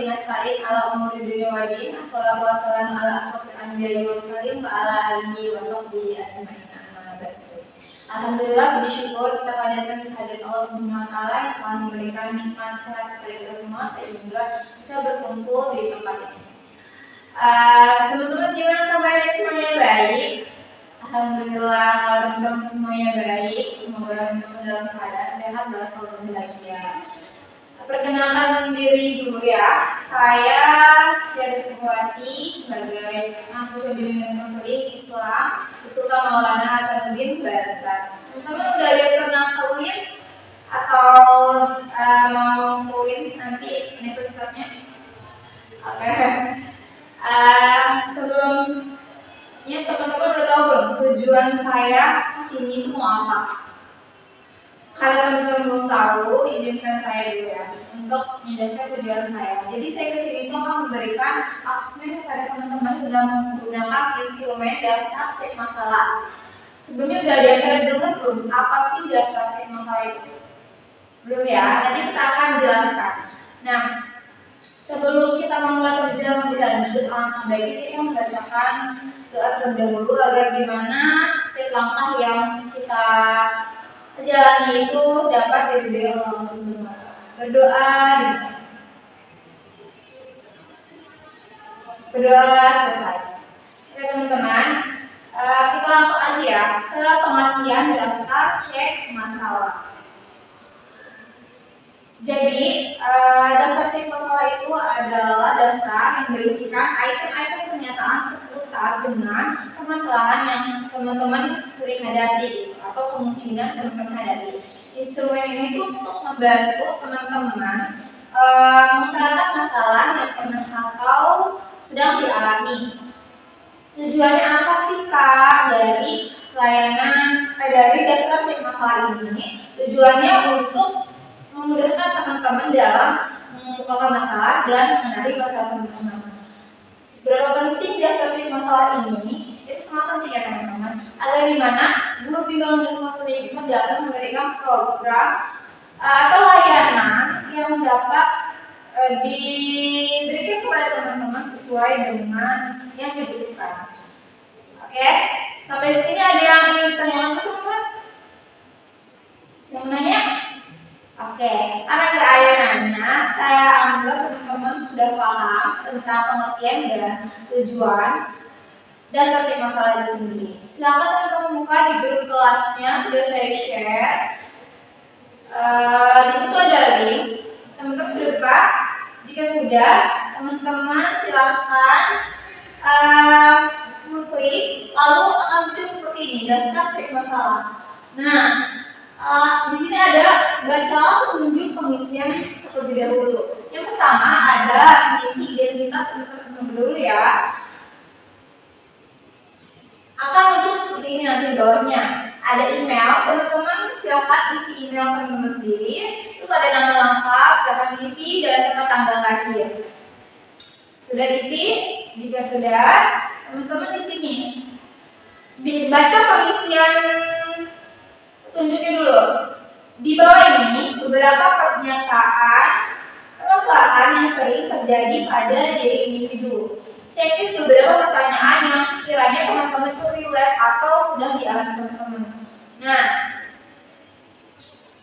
bihi nasta'in ala umuri dunya wa din. Assalatu wassalamu ala asrofil anbiya'i wal mursalin wa ala alihi wa sahbihi ajma'in. Alhamdulillah, puji syukur kita panjatkan kehadirat Allah Subhanahu wa taala yang telah memberikan nikmat sehat kepada kita semua sehingga bisa berkumpul di tempat ini. Teman-teman, gimana kabarnya, semuanya baik? Alhamdulillah, kalau teman-teman semuanya baik, semoga teman-teman dalam keadaan sehat dan selalu berbahagia. Perkenalkan diri dulu ya, saya Syari Suhwati sebagai mahasiswa bimbingan konseling Islam di Sultan Maulana Hasanuddin Banten. Teman-teman udah ada pernah ke UIN atau mau ke UIN nanti universitasnya? Oke. Sebelumnya teman-teman udah tahu belum tujuan saya kesini itu mau apa? Karena teman-teman belum tahu, izinkan saya dulu ya untuk menjelaskan tujuan saya. Jadi saya kesini itu akan memberikan asesmen kepada teman-teman dengan menggunakan instrumen daftar cek masalah. Sebelumnya udah ada yang pernah dengar belum? Apa sih daftar cek masalah itu? Belum ya? Nanti kita akan jelaskan. Nah, sebelum kita memulai pembicaraan lebih lanjut, alangkah baiknya kita membacakan doa terlebih dahulu agar gimana setiap langkah yang kita jalani itu dapat diridhoi Allah Subhanahu wa taala. Berdoa selesai. Oke teman-teman, kita langsung aja ya ke pengertian daftar cek masalah. Jadi daftar cek masalah itu adalah daftar yang berisikan item-item pernyataan seputar dengan permasalahan yang teman-teman sering hadapi atau kemungkinan teman-teman hadapi. Instrumen ini tuh untuk membantu teman-teman mengungkapkan masalah yang pernah atau sedang dialami. Tujuannya apa sih Kak dari layanan dari daftar cek masalah ini? Tujuannya untuk memudahkan teman-teman dalam mengungkapkan masalah dan mengenali masalah teman-teman. Seberapa penting daftar cek masalah ini? Itu sangat penting ya teman-teman. Agar dimana guru bimbingan dan konseling itu dapat memberikan program atau layanan yang dapat diberikan kepada teman-teman sesuai dengan yang dibutuhkan. Oke, sampai di sini ada yang ingin ditanyakan ke teman-teman? Yang menanya? Oke, karena nggak ada nanya, saya anggap teman-teman sudah paham tentang pengertian dan tujuan daftar cek masalah itu sendiri. Silakan teman-teman buka di grup kelasnya, sudah saya share. Di situ ada link. Teman-teman sudah buka? Jika sudah, teman-teman silakan mengklik, lalu akan muncul seperti ini, daftar cek masalah. Nah, di sini ada baca petunjuk pengisian terlebih dahulu. Yang pertama ada isi identitas teman-teman dulu ya. Akan muncul seperti ini nanti di bawahnya. Ada email, teman-teman silakan isi email teman-teman sendiri. Terus ada nama lengkap, silakan isi dan tempat tanggal lahir. Sudah diisi? Jika sudah, teman-teman di sini baca pengisian tunjuknya dulu. Di bawah ini beberapa pernyataan permasalahan yang sering terjadi pada diri individu. Checklist beberapa pertanyaan yang sekiranya teman-teman itu relate atau sudah dialami teman-teman. Nah,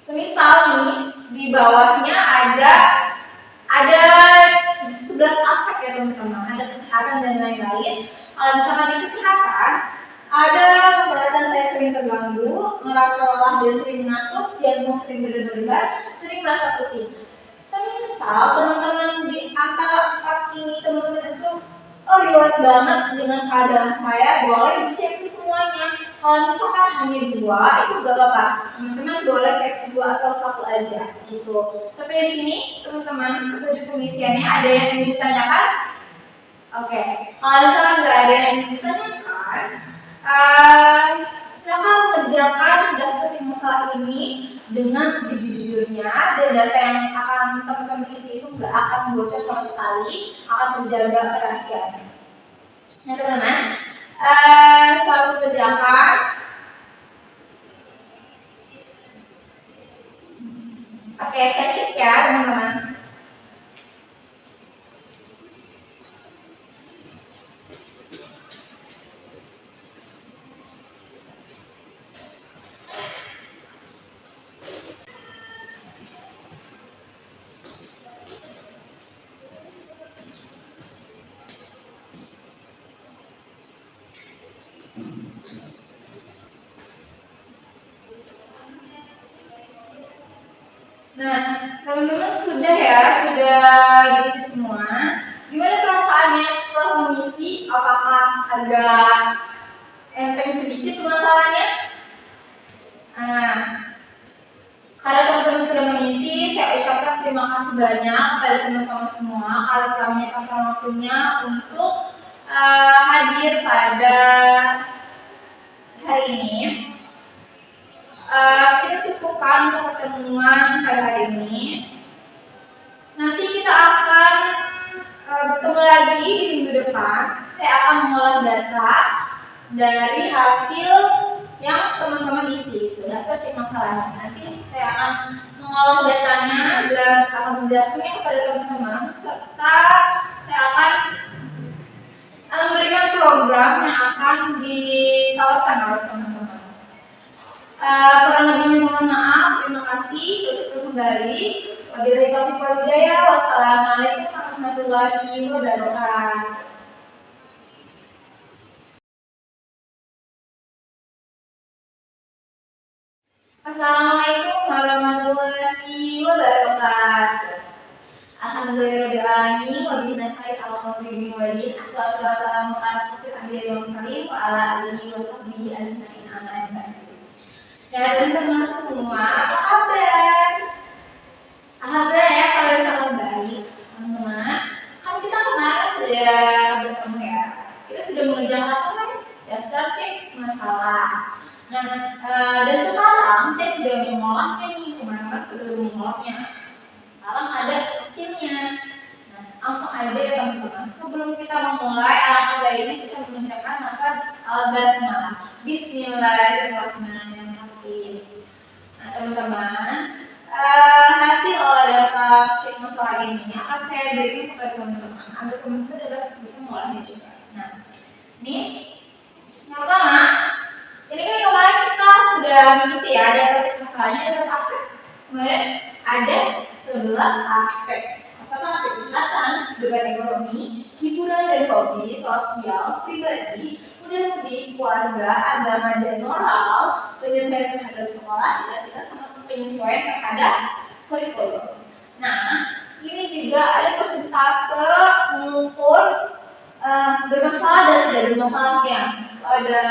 semisal ini di bawahnya ada 11 aspek ya teman-teman. Ada kesehatan dan lain-lain. Kalau misalkan di kesehatan, ada kesehatan saya sering terganggu, merasa lelah dan sering mengantuk, jantung sering berdebar, sering merasa pusing. Semisal teman-teman di antara 4 ini teman-teman itu relate banget dengan keadaan saya, boleh dicek semuanya. Kalau misalkan hanya 2 itu gak apa-apa, teman-teman boleh cek 2 atau 1 aja gitu. Sampai di sini teman-teman petunjuk pengisiannya ada yang ingin ditanyakan? Oke, kalau misalkan nggak ada yang ingin ditanyakan, silakan mengerjakan daftar cek masalah ini dengan sejujur-jujurnya, dan data yang akan teman-teman isi itu nggak akan bocor sama sekali, akan terjaga kerahasiaannya. Nah teman-teman, selalu kerjakan. Oke, saya cek ya teman-teman. Nah, teman-teman sudah diisi semua. Gimana perasaannya setelah mengisi? Apakah agak enteng sedikit masalahnya? Nah, karena teman-teman sudah mengisi, saya ucapkan terima kasih banyak kepada teman-teman semua karena telah menyempatkan waktunya untuk hadir pada hari ini. Kita cukupkan untuk pertemuan pada hari ini. Nanti kita akan bertemu lagi di minggu depan. Saya akan mengolah data dari hasil yang teman-teman isi, daftar cek masalahnya. Nanti saya akan mengolah datanya dan akan menjelaskannya kepada teman-teman, serta saya akan memberikan program yang akan ditawarkan oleh teman-teman. Kurang lebihnya mohon maaf, terima kasih, saya ucapkan kembali. Wabillahi taufiq wal hidayah. Wassalamualaikum warahmatullahi wabarakatuh. Assalamualaikum warahmatullahi wabarakatuh. Alhamdulillahirobbilalamin wabihi nasta'in ala umuri dini waddin. Assalatu wassalamu ala asyrofil anbiya'i wal mursalin wa ala alihi washabbihi ajmain. Amma ba'du. Ya teman-teman semua, apa kabar? Alhamdulillah ya kalau sangat baik, teman-teman. Kan kita kemarin sudah bertemu ya. Kita sudah mengerjakan apa kan? Daftar cek masalah. Nah, dan sekarang saya sudah mengolahnya nih. Kemarin sudah mengolahnya. Sekarang ada hasilnya. Nah, langsung aja ya teman-teman. Sebelum kita memulai, alangkah baiknya kita mengucapkan lafaz al-basmalah. Bismillahirrahmanirrahim. Nah, teman-teman, hasil olah data cek masalah ini akan saya berikan kepada teman-teman agar teman-teman dapat bisa mengolahnya juga. Nah, ini yang pertama, ini kan kemarin kita sudah mengisi ya data cek masalahnya ada berapa aspek? Kemudian ada 11 aspek. Pertama aspek kesehatan, debat ekonomi, hiburan dan hobi, sosial, pribadi, budaya, keluarga, agama dan moral, penyesuaian terhadap sekolah, cita-cita sama penyesuaian terhadap kurikulum. Nah, ini juga ada persentase mengukur bermasalah dan tidak bermasalahnya. Ada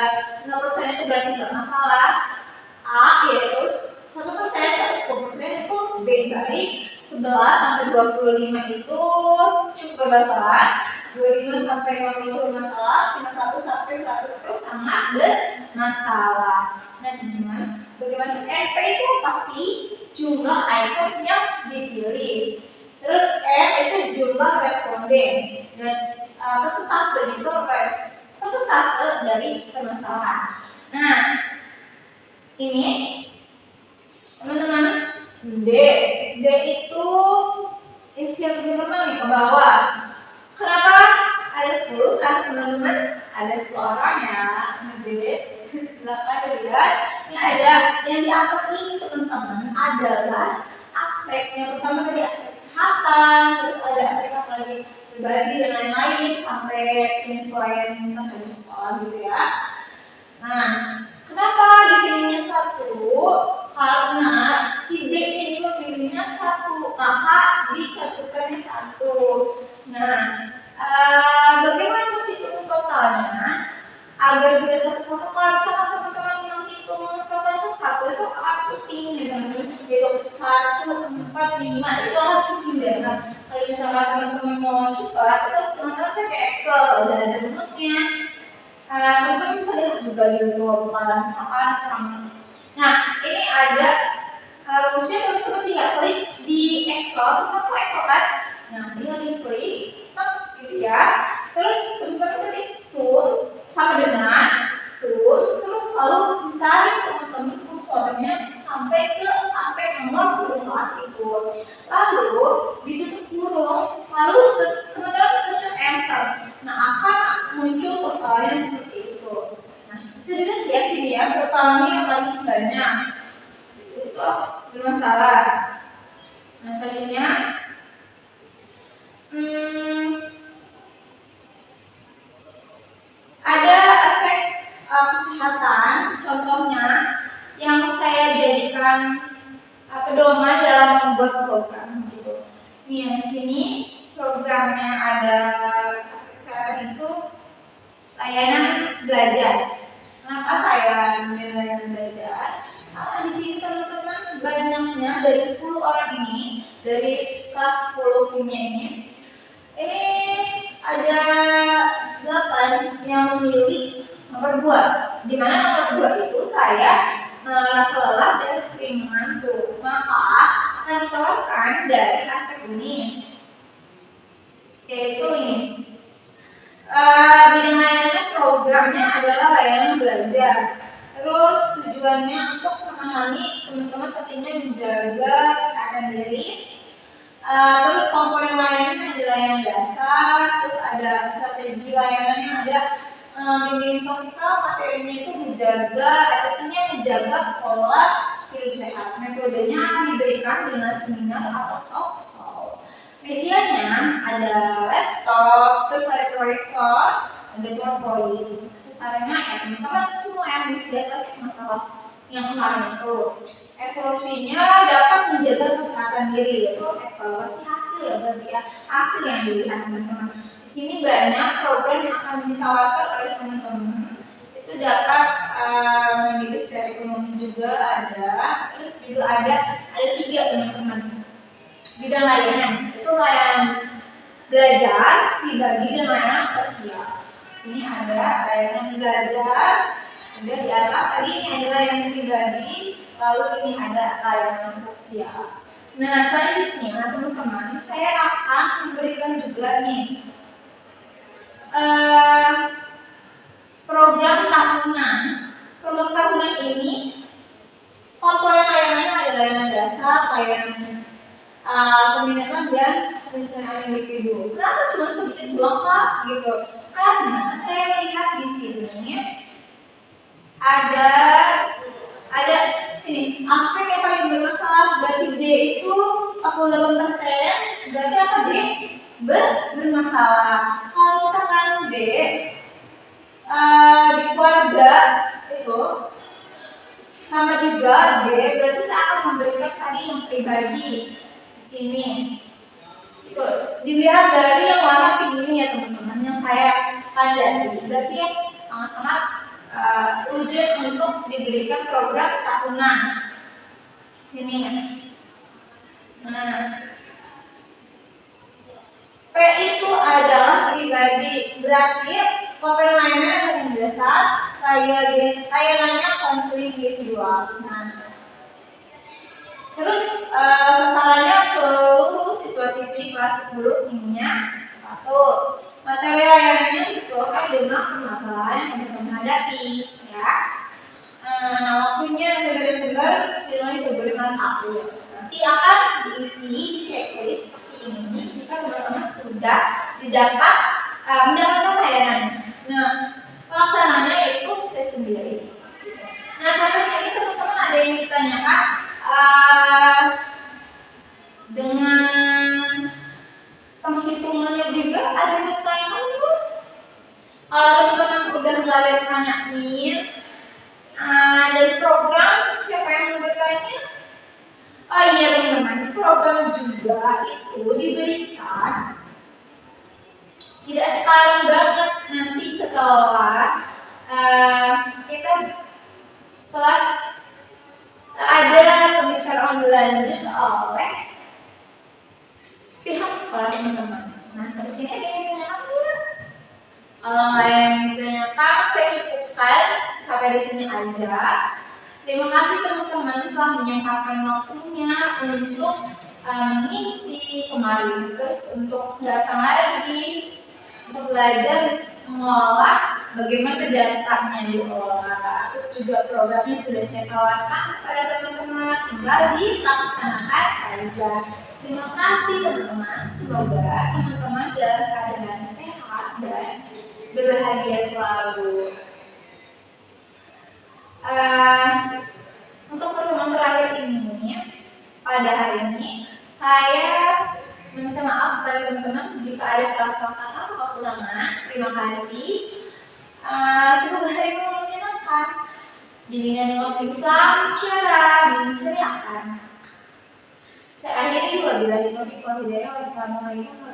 6% itu berarti tidak masalah. A yaitu 1%, 10% itu B baik, 11 sampai 25 itu cukup bermasalah, 25 sampai 50 bermasalah, 51 sampai 100 itu sangat bermasalah. Nah teman-teman, bagaimana NP itu pasti jumlah item yang dipilih. Terus R itu jumlah responden dan persentase itu persentase dari permasalahan. Nah, ini teman-teman D itu inisiatif teman-teman nih ke bawah. Kenapa ada 10? Karena teman-teman ada 10 orang ya. D silakan dilihat. Ini ada yang di atas ini teman-teman adalah aspek yang pertama tadi aspek kesehatan, terus ada aspek apa lagi pribadi dan lain-lain sampai penyesuaian terhadap sekolah gitu ya. Nah, kenapa di sininya 1? Karena si D ini memilihnya 1, maka dicatatkannya 1. Nah, bagaimana menghitung totalnya agar tidak satu-satu? Kalau misalkan teman-teman menghitung total itu 1 itu akan pusing nih teman-teman. Yaitu 1, 4, 5 itu akan pusing deh. Nah, kalau misalkan teman-teman mau cepat, itu teman-teman pakai Excel, udah ada rumusnya. Teman-teman bisa lihat juga di YouTube kalau misalkan kurang. Nah, ini ada rumusnya, teman-teman tinggal klik di Excel, kita Excel kan? Nah, tinggal diklik, gitu ya. Terus teman-teman ketik sum sama dengan sum, terus lalu tarik teman-teman kursornya sampai ke aspek nomor 11 itu. Lalu ditutup kurung, lalu teman-teman pencet enter. Nah, akan muncul totalnya seperti itu. Nah, bisa dilihat ya sini ya, totalnya yang paling banyak itu bermasalah. Nah, selanjutnya ada aspek kesehatan, contohnya yang saya jadikan pedoman dalam membuat ada aspek kesehatan itu layanan belajar. Kenapa saya memilih layanan belajar? Karena di sini teman-teman banyaknya dari 10 orang ini, dari kelas 10 punya ini ada 8 yang memilih nomor 2. Di mana nomor 2 itu saya merasa lelah dan sering mengantuk. Maka akan ditawarkan dari aspek ini, yaitu ini. Bidang layanan programnya adalah layanan belajar. Terus tujuannya untuk memahami teman-teman pentingnya menjaga kesehatan diri. Terus komponen layanan ada layanan dasar, terus ada strategi layanan yang ada bimbingan klasikal, materinya itu menjaga pola hidup sehat. Metodenya akan diberikan dengan seminar atau talk show. Medianya ada laptop, terus ada proyektor, ada PowerPoint. Sasarannya ya teman-teman semua yang bisa cek masalah yang kemarin itu. Evaluasinya dapat menjaga kesehatan diri, yaitu evaluasi hasil ya, berarti ya hasil yang dilihat teman-teman. Di sini banyak program yang akan ditawarkan oleh teman-teman. Itu dapat memilih secara ekonomi juga ada, terus juga ada 3 teman-teman. Bidang layanan itu layanan belajar, pribadi dan layanan sosial. Di sini ada layanan belajar, ada di atas tadi ini ada layanan pribadi, lalu ini ada layanan sosial. Nah selanjutnya teman-teman, saya akan memberikan juga nih program tahunan. Program tahunan ini komponen layanannya ada layanan dasar, layanan peminatan dan perencanaan individu. Kenapa cuma sedikit doang Pak? Gitu. Karena saya melihat di sini ada sini aspek yang paling bermasalah. Berarti D itu 48%. Berarti apa D? Bermasalah. Kalau misalkan D di keluarga itu sama juga D, berarti saya akan memberikan tadi yang pribadi di sini. Itu dilihat dari yang warna pink ini ya teman-teman, yang saya tandai. Berarti yang sangat-sangat urgent untuk diberikan program tahunan. Ini. Nah, P itu adalah pribadi, berarti komponen lainnya yang dasar, layanannya konseling individual. Nah, terus sasarannya seluruh siswa-siswi kelas 10 ini 1. Materi layanannya disesuaikan dengan permasalahan yang teman-teman hadapi, ya. Nah, waktunya dari segar dimulai berbulan April. Nanti akan diisi di checklist seperti ini jika teman-teman sudah mendapatkan layanan. Nah, pelaksananya itu saya sendiri. Nah, sampai sini teman-teman ada yang ditanyakan dengan penghitungannya juga ada yang ditanyakan dulu. Kalau teman-teman udah nggak ada yang tanyain dari program, siapa yang mau bertanya? Oh iya teman-teman, program juga itu diberikan tidak sekarang banget, nanti setelah ada pembicaraan lanjut oleh pihak sekolah teman-teman. Nah sampai sini ada yang ditanyakan nggak? Kalau nggak yang ditanyakan, saya cukupkan sampai di sini aja. Terima kasih teman-teman telah menyempatkan waktunya untuk mengisi kemarin, terus untuk datang lagi untuk belajar mengolah bagaimana datanya diolah. Terus juga programnya sudah saya tawarkan kepada teman-teman, tinggal dilaksanakan saja. Terima kasih teman-teman, semoga teman-teman dalam keadaan sehat dan berbahagia selalu. Untuk pertemuan terakhir ini, pada hari ini saya meminta maaf kepada teman-teman jika ada salah-salah kata atau kekurangan. Terima kasih. Semoga hari ini menyenangkan. Bimbingan nilai Islam cara menceriakan. Saya akhiri wabillahi taufiq wal hidayah. Wassalamualaikum